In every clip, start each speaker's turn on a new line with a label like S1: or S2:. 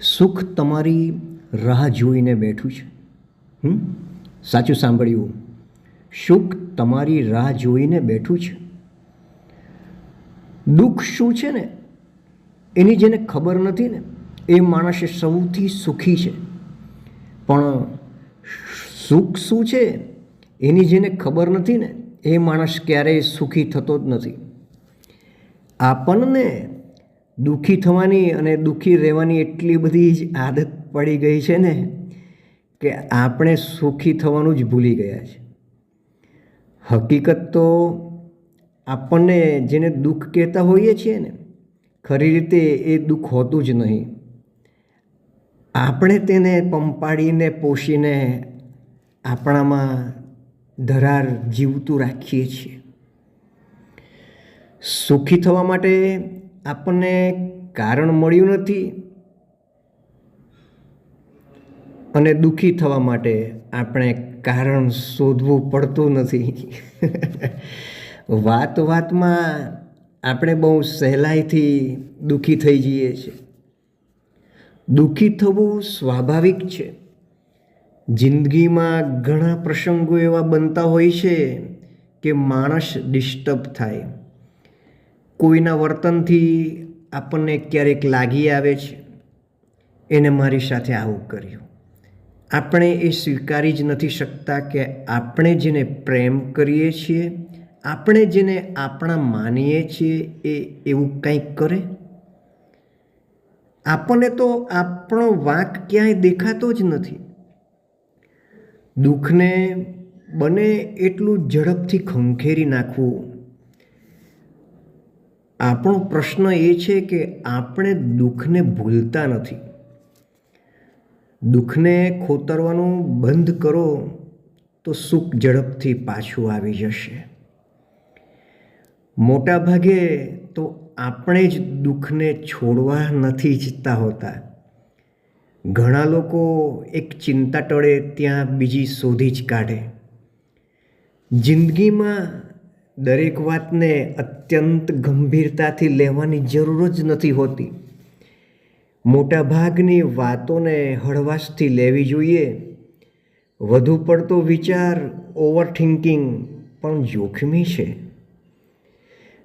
S1: સુખ તમારી રાહ જોઈને બેઠું છે. સાચું સાંભળ્યું. સુખ તમારી રાહ જોઈને બેઠું છે. દુઃખ શું છે ને એની જેને ખબર નથી ને એ માણસ સૌથી સુખી છે. પણ સુખ શું છે એની જેને ખબર નથી ને એ માણસ ક્યારેય સુખી થતો જ નથી. આપણને દુઃખી થવાની અને દુઃખી રહેવાની એટલી બધી જ આદત પડી ગઈ છે ને કે આપણે સુખી થવાનું જ ભૂલી ગયા છે. હકીકત તો આપણને જેને દુઃખ કહેતા હોઈએ છીએ ને ખરી રીતે એ દુઃખ હોતું જ નહીં. આપણે તેને પંપાડીને પોષીને આપણામાં ધરાર જીવતું રાખીએ છીએ. સુખી થવા માટે આપણને કારણ મળ્યું નથી અને દુઃખી થવા માટે આપણે કારણ શોધવું પડતું નથી. વાતમાં આપણે બહુ સહેલાઈથી દુઃખી થઈ જઈએ છીએ. દુઃખી થવું સ્વાભાવિક છે. જિંદગીમાં ઘણા પ્રસંગો એવા બનતા હોય છે કે માણસ ડિસ્ટર્બ થાય. કોઈના વર્તનથી આપણને ક્યારેક લાગી આવે છે એને મારી સાથે આવું કર્યું. આપણે એ સ્વીકારી જ નથી શકતા કે આપણે જેને પ્રેમ કરીએ છીએ, આપણે જેને આપણા માનીએ છીએ એ એવું કંઈક કરે. આપણને તો આપણો વાંક ક્યાંય દેખાતો જ નથી. દુઃખને બને એટલું ઝડપથી ખંખેરી નાખવું. આપણો પ્રશ્ન એ છે કે આપણે દુઃખને ભૂલતા નથી. દુઃખને ખોતરવાનું બંધ કરો તો સુખ ઝડપથી પાછું આવી જશે. મોટા ભાગે તો આપણે જ દુઃખને છોડવા નથી ઈચ્છતા હોતા. ઘણા લોકો એક ચિંતા ટળે ત્યાં બીજી શોધી જ કાઢે. જિંદગીમાં દરેક વાતને અત્યંત ગંભીરતાથી લેવાની જરૂર જ નથી હોતી. મોટા ભાગની વાતોને હળવાશથી લેવી જોઈએ. વધુ પડતો વિચાર ઓવરથિંકિંગ પણ જોખમી છે.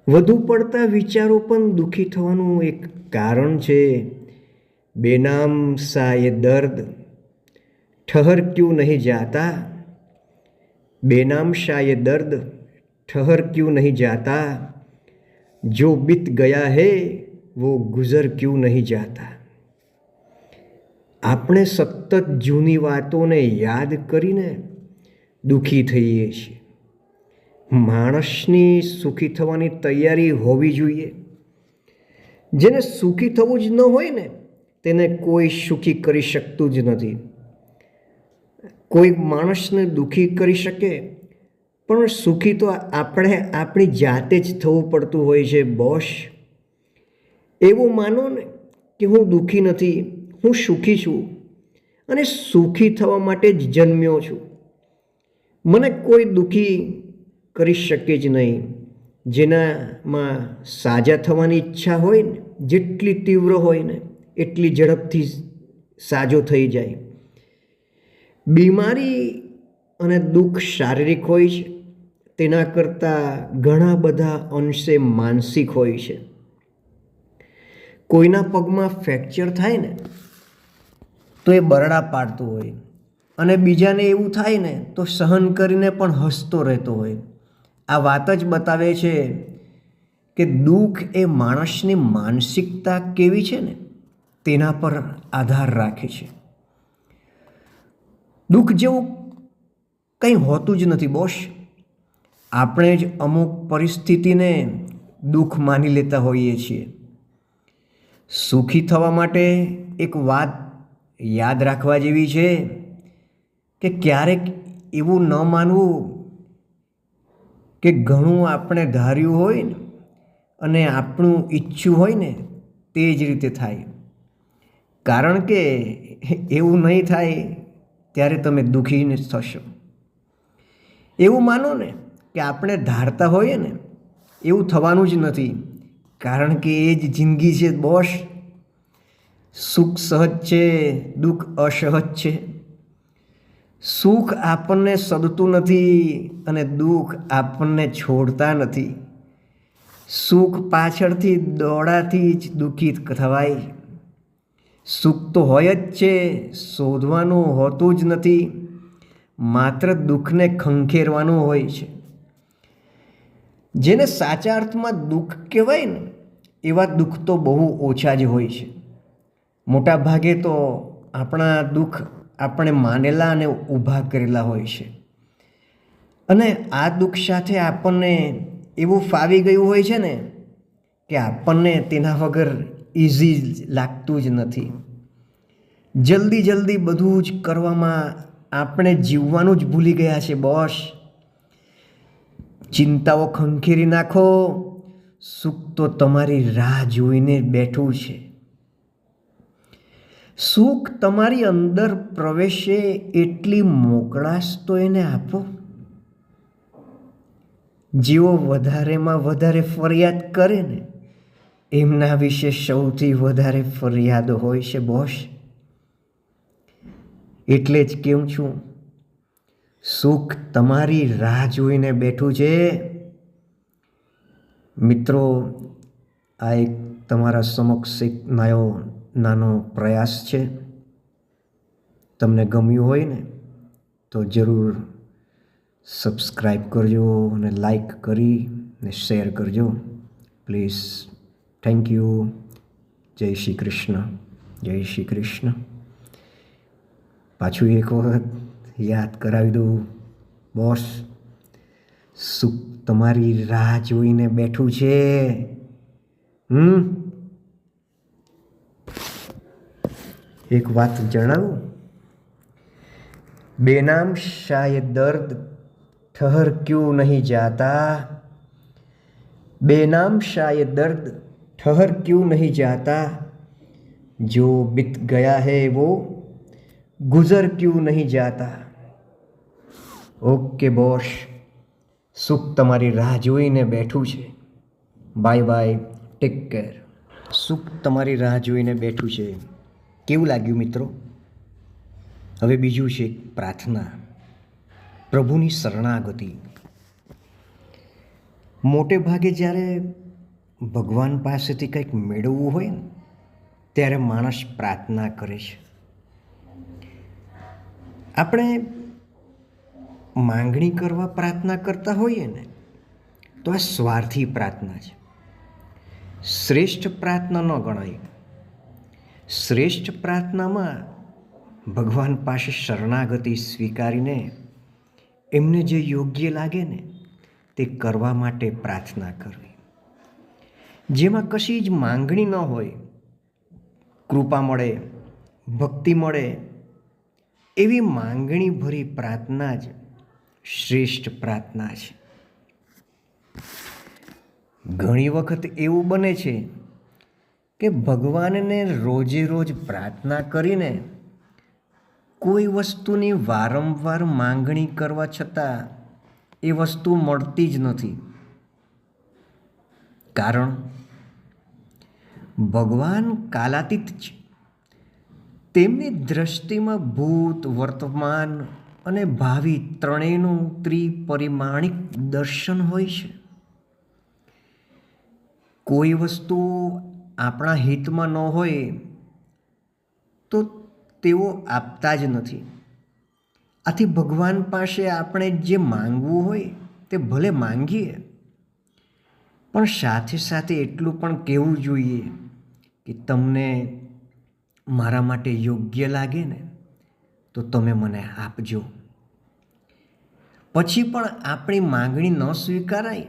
S1: વધુ પડતા વિચારો પણ દુઃખી થવાનું એક કારણ છે. બેનામ સા યે દર્દ ઠહર ક્યું નહીં જાતા, બેનામ શા યે દર્દ ઠહર ક્યું નહીં જાતા, જો બીત ગયા હૈ वो ગુઝર ક્યું નહીં જાતા. આપણે સતત જૂની વાતોને યાદ કરીને દુઃખી થઈએ છીએ. માણસની સુખી થવાની તૈયારી હોવી જોઈએ. જેને સુખી થવું જ ન હોય ને તેને કોઈ સુખી કરી શકતું જ નથી. કોઈ માણસને દુઃખી કરી શકે પણ સુખી તો આપણે આપણી જાતે જ થવું પડતું હોય છે. બોસ, એવું માનો ને કે હું દુઃખી નથી, હું સુખી છું અને સુખી થવા માટે જ જન્મ્યો છું. મને કોઈ દુઃખી કરી શકે જ નહીં. જેનામાં સાજા થવાની ઈચ્છા હોય ને જેટલી તીવ્ર હોય ને એટલી ઝડપથી સાજો થઈ જાય. બીમારી અને દુઃખ શારીરિક હોય છે, તેના કરતાં ઘણા બધા અંશે માનસિક હોય છે. કોઈના પગમાં ફ્રેક્ચર થાય ને તો એ બરડા પાડતું હોય અને બીજાને એવું થાય ને તો સહન કરીને પણ હસતો રહેતો હોય. આ વાત જ બતાવે છે કે દુઃખ એ માણસની માનસિકતા કેવી છે ને તેના પર આધાર રાખે છે. દુઃખ જેવું કંઈ હોતું જ નથી બોસ. આપણે જ અમુક પરિસ્થિતિને દુઃખ માની લેતા હોઈએ છીએ. સુખી થવા માટે એક વાત યાદ રાખવા જેવી છે કે ક્યારેક એવું ન માનવું કે ઘણું આપણે ધાર્યું હોય ને અને આપણું ઈચ્છ્યું હોય ને તે જ રીતે થાય. કારણ કે એવું નહીં થાય ત્યારે તમે દુઃખી જ થશો. એવું માનો ને કે આપણે ધારતા હોઈએ ને એવું થવાનું જ નથી. કારણ કે એ જ જિંદગી છે બોસ. સુખ સહજ છે, દુઃખ અસહજ છે. સુખ આપણને સદતું નથી અને દુઃખ આપણને છોડતા નથી. સુખ પાછળથી દોડાથી જ દુઃખી થવાય. સુખ તો હોય જ છે, શોધવાનું હોતું જ નથી, માત્ર દુઃખને ખંખેરવાનું હોય છે. જેને સાચા અર્થમાં દુઃખ કહેવાય ને એવા દુઃખ તો બહુ ઓછા જ હોય છે. મોટા ભાગે તો આપણા દુઃખ આપણે માનેલા અને ઊભા કરેલા હોય છે. અને આ દુઃખ સાથે આપણને એવું ફાવી ગયું હોય છે ને કે આપણને તેના વગર ઇઝી લાગતું જ નથી. જલ્દી બધું જ કરવામાં આપણે જીવવાનું જ ભૂલી ગયા છે બોસ. ચિંતાઓ ખંખેરી નાખો, સુખ તો તમારી રાહ જોઈને બેઠું છે. સુખ તમારી અંદર પ્રવેશે એટલી મોકળાશ તો એને આપો. જેઓ વધારેમાં વધારે ફરિયાદ કરે ને એમના વિશે સૌથી વધારે ફરિયાદ હોય છે બોસ. એટલે જ કહું છું, સુખ તમારી રાહ જોઈને બેઠું છે. મિત્રો, આ એક તમારા સમક્ષ એક નાનો પ્રયાસ છે. તમને ગમ્યું હોય ને તો જરૂર સબસ્ક્રાઈબ કરજો અને લાઈક કરી ને શેર કરજો પ્લીઝ. Thank you. જય શ્રી કૃષ્ણ. જય શ્રી કૃષ્ણ. પાછું એક વખત યાદ કરાવી દઉં બોસ, સુખ તમારી રાહ જોઈને બેઠું છે. એક વાત જણાવું, બેનામ શાયદ દર્દ ठहर क्यों नहीं जाता, बेनाम शायद दर्द ठहर क्यों नहीं जाता, जो बीत गया है वो गुजर क्यों नहीं जाता. ઓકે બોસ, સુખ તમારી રાહ જોઈને બેઠું છે. Bye bye, take care. સુખ તમારી રાહ જોઈને બેઠું છે. કેવું લાગ્યું મિત્રો? હવે બીજું છે પ્રાર્થના, પ્રભુની શરણાગતિ. મોટે ભાગે જ્યારે ભગવાન પાસેથી કંઈક મેળવવું હોય ને ત્યારે માણસ પ્રાર્થના કરે છે. આપણે માંગણી કરવા પ્રાર્થના કરતા હોઈએ ને તો આ સ્વાર્થી પ્રાર્થના છે. શ્રેષ્ઠ પ્રાર્થના ન ગણાય. શ્રેષ્ઠ પ્રાર્થનામાં ભગવાન પાસે શરણાગતિ સ્વીકારીને એમને જે યોગ્ય લાગે ને તે કરવા માટે પ્રાર્થના કરવી, જેમાં કશી જ માંગણી ન હોય. કૃપા મળે, ભક્તિ મળે એવી માંગણી ભરી પ્રાર્થના જ શ્રેષ્ઠ પ્રાર્થના છે. ઘણી વખત એવું બને છે કે ભગવાનને રોજે રોજ પ્રાર્થના કરીને કોઈ વસ્તુની વારંવાર માંગણી કરવા છતાં એ વસ્તુ મળતી જ નથી. કારણ ભગવાન કાલાતીત છે. તેમની દ્રષ્ટિમાં ભૂત, વર્તમાન અને ભાવિ ત્રણેયનું ત્રિપરિમાણિક દર્શન હોય છે. કોઈ વસ્તુ આપણા હિતમાં ન હોય તો તેઓ આપતા જ નથી. આથી ભગવાન પાસે આપણે જે માંગવું હોય તે ભલે માંગીએ, પણ સાથે સાથે એટલું પણ કહેવું જોઈએ કે તમને મારા માટે યોગ્ય લાગે ને તો તમે મને આપજો. પછી પણ આપણી માંગણી ન સ્વીકારાય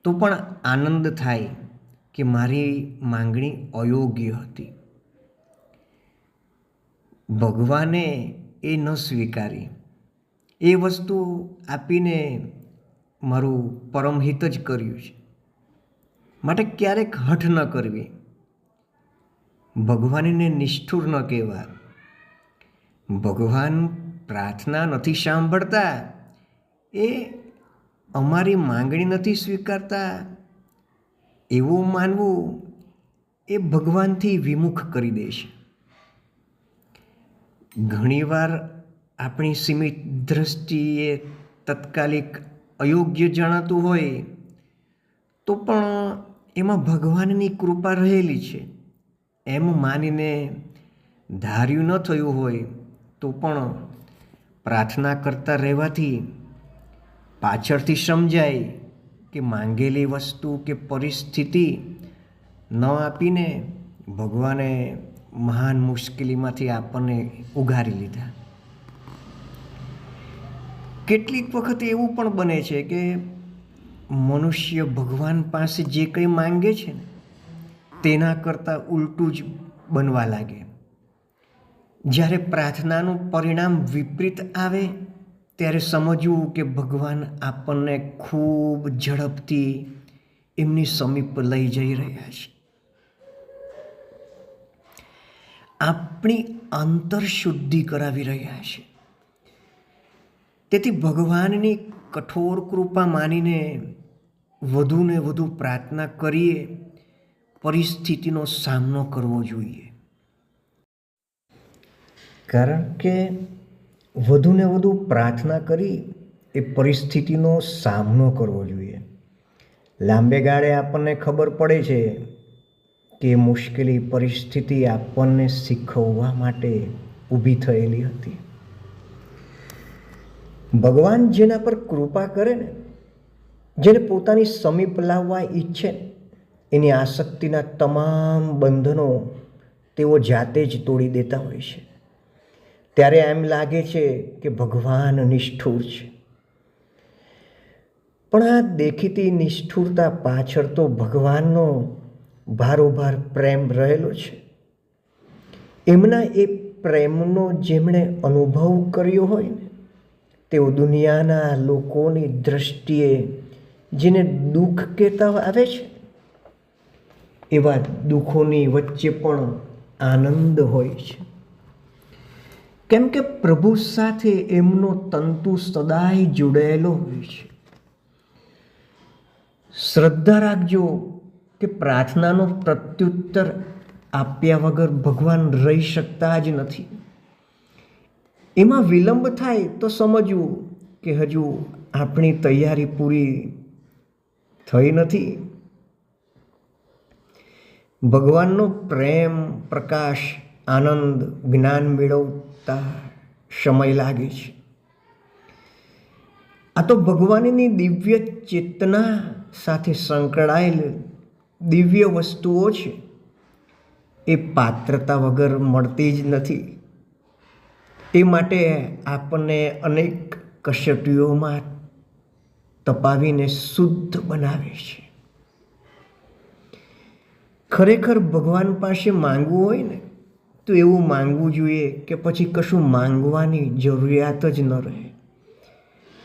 S1: તો પણ આનંદ થાય કે મારી માંગણી અયોગ્ય હતી. ભગવાને એ ન સ્વીકારી, એ વસ્તુ આપીને મારું પરમહિત જ કર્યું છે. માટે ક્યારેક હઠ ન કરવી, ભગવાનને નિષ્ઠુર ન કહેવા. ભગવાન પ્રાર્થના નથી સાંભળતા, એ અમારી માંગણી નથી સ્વીકારતા એવું માનવું એ ભગવાનથી વિમુખ કરી દે છે. ઘણીવાર આપણી સીમિત દ્રષ્ટિએ તત્કાલિક અયોગ્ય જણાતું હોય તો પણ એમાં ભગવાનની કૃપા રહેલી છે એમ માનીને ધાર્યું ન થયું હોય તો પણ પ્રાર્થના કરતા રહેવાથી પાછળથી સમજાય કે માંગેલી વસ્તુ કે પરિસ્થિતિ ન આપીને ભગવાને મહાન મુશ્કેલીમાંથી આપણને ઉગારી લીધા. કેટલીક વખત એવું પણ બને છે કે મનુષ્ય ભગવાન પાસે જે કંઈ માંગે છે ને તેના કરતાં ઉલટું જ બનવા લાગે. જ્યારે પ્રાર્થનાનું પરિણામ વિપરીત આવે ત્યારે સમજવું કે ભગવાન આપણને ખૂબ ઝડપથી એમની સમીપ લઈ જઈ રહ્યા છે. આપણી અંતરશુદ્ધિ કરાવી રહ્યા છે. તેથી ભગવાનની કઠોર કૃપા માનીને વધુને વધુ પ્રાર્થના કરીએ, પરિસ્થિતિનો સામનો કરવો જોઈએ. કારણ કે વધુને વધુ પ્રાર્થના કરી એ પરિસ્થિતિનો સામનો કરવો જોઈએ. લાંબે ગાળે આપણને ખબર પડે છે કે મુશ્કેલી પરિસ્થિતિ આપણને શીખવવા માટે ઊભી થયેલી હતી. ભગવાન જેના પર કૃપા કરે ને, જેને પોતાની સમીપ લાવવા ઈચ્છે, એની આસક્તિના તમામ બંધનો તેઓ જાતે જ તોડી દેતા હોય છે. ત્યારે એમ લાગે છે કે ભગવાન નિષ્ઠુર છે. પણ આ દેખીતી નિષ્ઠુરતા પાછળ તો ભગવાનનો ભારોભાર પ્રેમ રહેલો છે. એમના એ પ્રેમનો જેમણે અનુભવ કર્યો હોય ને, તેઓ દુનિયાના લોકોની દ્રષ્ટિએ જેને દુઃખ કહેતા આવે છે, એવા દુઃખોની વચ્ચે પણ આનંદ હોય છે. કેમ કે પ્રભુ સાથે એમનો તંતુ સદાય જોડાયેલો હોય છે. શ્રદ્ધા રાખજો કે પ્રાર્થનાનો પ્રત્યુત્તર આપ્યા વગર ભગવાન રહી શકતા જ નથી. એમાં વિલંબ થાય તો સમજવું કે હજુ આપણી તૈયારી પૂરી થઈ નથી. ભગવાનનો પ્રેમ, પ્રકાશ, આનંદ, જ્ઞાન મેળવતા સમય લાગે છે. આ તો ભગવાનની દિવ્ય ચેતના સાથે સંકળાયેલ દિવ્ય વસ્તુઓ છે. એ પાત્રતા વગર મળતી જ નથી. એ માટે આપણને અનેક કસોટીઓમાં તપાવીને શુદ્ધ બનાવે છે. ખરેખર ભગવાન પાસે માંગવું હોય ને તો એવું માંગવું જોઈએ કે પછી કશું માંગવાની જરૂરિયાત જ ન રહે.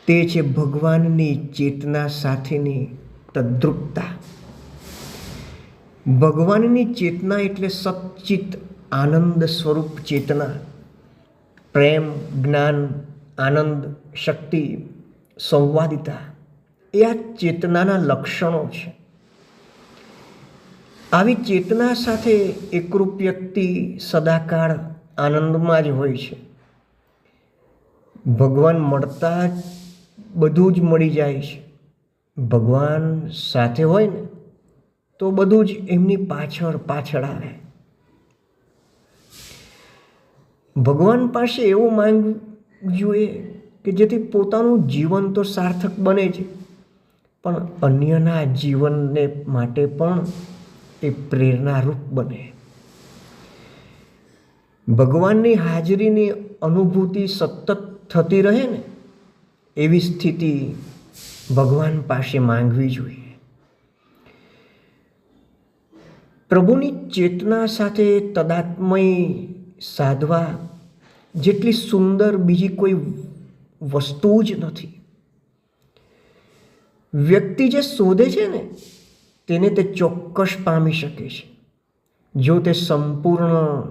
S1: તે છે ભગવાનની ચેતના સાથેની તદ્રુપતા. ભગવાનની ચેતના એટલે સચ્ચિત આનંદ સ્વરૂપ ચેતના. પ્રેમ, જ્ઞાન, આનંદ, શક્તિ, સંવાદિતા એ આ ચેતનાના લક્ષણો છે. આવી ચેતના સાથે એકરૂપ વ્યક્તિ સદાકાળ આનંદમાં જ હોય છે. ભગવાન મળતા જ બધું જ મળી જાય છે. ભગવાન સાથે હોય ને તો બધું જ એમની પાછળ પાછળ આવે. ભગવાન પાસે એવું માંગવું જોઈએ કે જેથી પોતાનું જીવન તો સાર્થક બને છે, પણ અન્યના જીવનને માટે પણ એ પ્રેરણારૂપ બને. ભગવાનની હાજરીની અનુભૂતિ સતત થતી રહે ને એવી સ્થિતિ ભગવાન પાસે માંગવી જોઈએ. પ્રભુની ચેતના સાથે તદાત્મય સાધવા જેટલી સુંદર બીજી કોઈ વસ્તુ જ નથી. વ્યક્તિ જે શોધે છે ને તેને તે ચોક્કસ પામી શકે છે, જો તે સંપૂર્ણ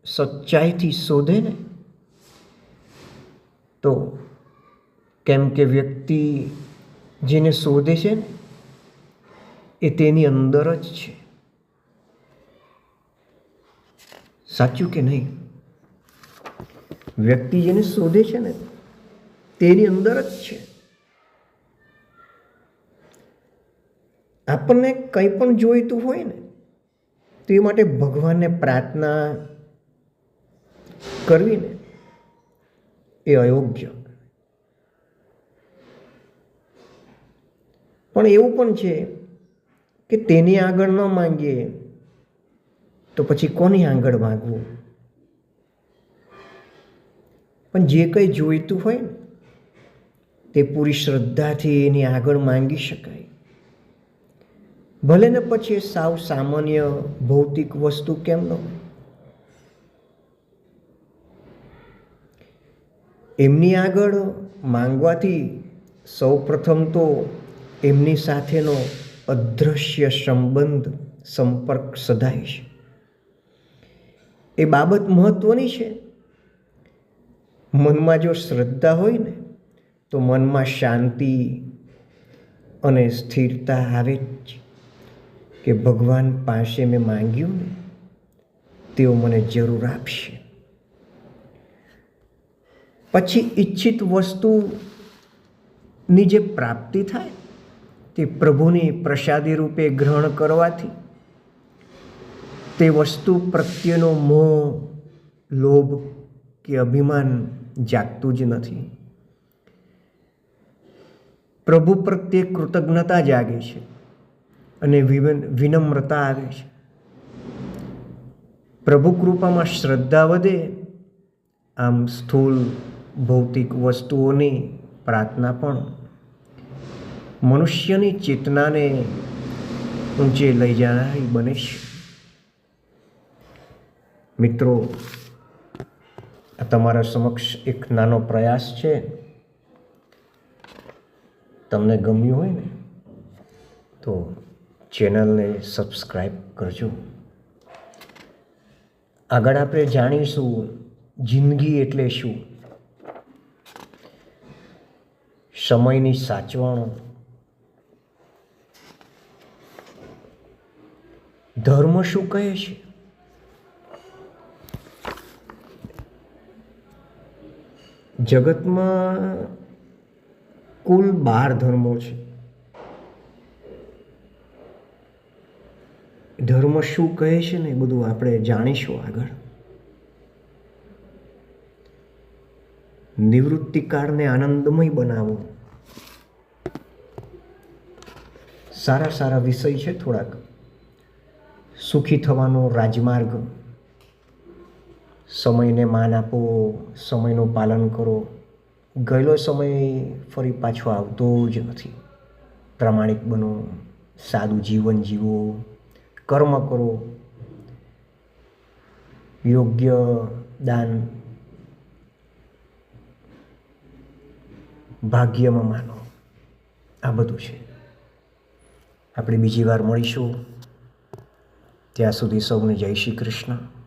S1: સચ્ચાઈથી શોધે ને તો. કેમ કે વ્યક્તિ જેને શોધે છે ને એ તેની અંદર જ છે. સાચું કે નહીં? વ્યક્તિ જેને શોધે છે ને તેની અંદર જ છે. આપણને કંઈ પણ જોઈતું હોય ને તો એ માટે ભગવાનને પ્રાર્થના કરવી ને એ અયોગ્ય. પણ એવું પણ છે કે તેની આગળ ન માંગીએ તો પછી કોની આગળ માંગવું? પણ જે કંઈ જોઈતું હોય ને તે પૂરી શ્રદ્ધાથી એની આગળ માંગી શકાય. ભલે ને પછી સાવ સામાન્ય ભૌતિક વસ્તુ કેમ ન હોય. એમની આગળ માંગવાથી સૌ પ્રથમ તો એમની સાથેનો અદૃશ્ય સંપર્ક સધાય છે. એ બાબત મહત્વની છે. મનમાં જો શ્રદ્ધા હોય ને તો મનમાં શાંતિ અને સ્થિરતા આવે જ કે ભગવાન પાસે મેં માંગ્યું ને તેઓ મને જરૂર આપશે. પછી ઈચ્છિત વસ્તુની જે પ્રાપ્તિ થાય તે પ્રભુની પ્રસાદી રૂપે ગ્રહણ કરવાથી તે વસ્તુ પ્રત્યેનો મોહ, લોભ કે અભિમાન જાગતું જ નથી. પ્રભુ પ્રત્યે કૃતજ્ઞતા જાગે છે અને વિનમ્રતા આવે છે. પ્રભુ કૃપામાં શ્રદ્ધા વધે. આમ સ્થૂળ ભૌતિક વસ્તુઓની પ્રાર્થના પણ મનુષ્યની ચેતનાને ઊંચે લઈ જનારી બને છે. મિત્રો, આ તમારા સમક્ષ એક નાનો પ્રયાસ છે. તમને ગમ્યું હોય ને તો ચેનલને સબસ્ક્રાઈબ કરજો. આગળ આપણે જાણીશું જિંદગી એટલે શું, સમયની સાચવણો, ધર્મ શું કહે છે, જગતમાં કુલ 12 ધર્મો છે. ધર્મ શું કહે છે ને એ બધું આપણે જાણીશું આગળ. નિવૃત્તિકાળને આનંદમય બનાવો. સારા સારા વિષય છે થોડાક. સુખી થવાનો રાજમાર્ગ, સમયને માન આપો, સમયનું પાલન કરો. ગયેલો સમય ફરી પાછો આવતો જ નથી. પ્રામાણિક બનો, સાદું જીવન જીવો, કર્મ કરો, યોગ્ય દાન, ભાગ્યમાં માનો. આ બધું છે. આપણે બીજી વાર મળીશું. ત્યાં સુધી સૌને જય શ્રી કૃષ્ણ.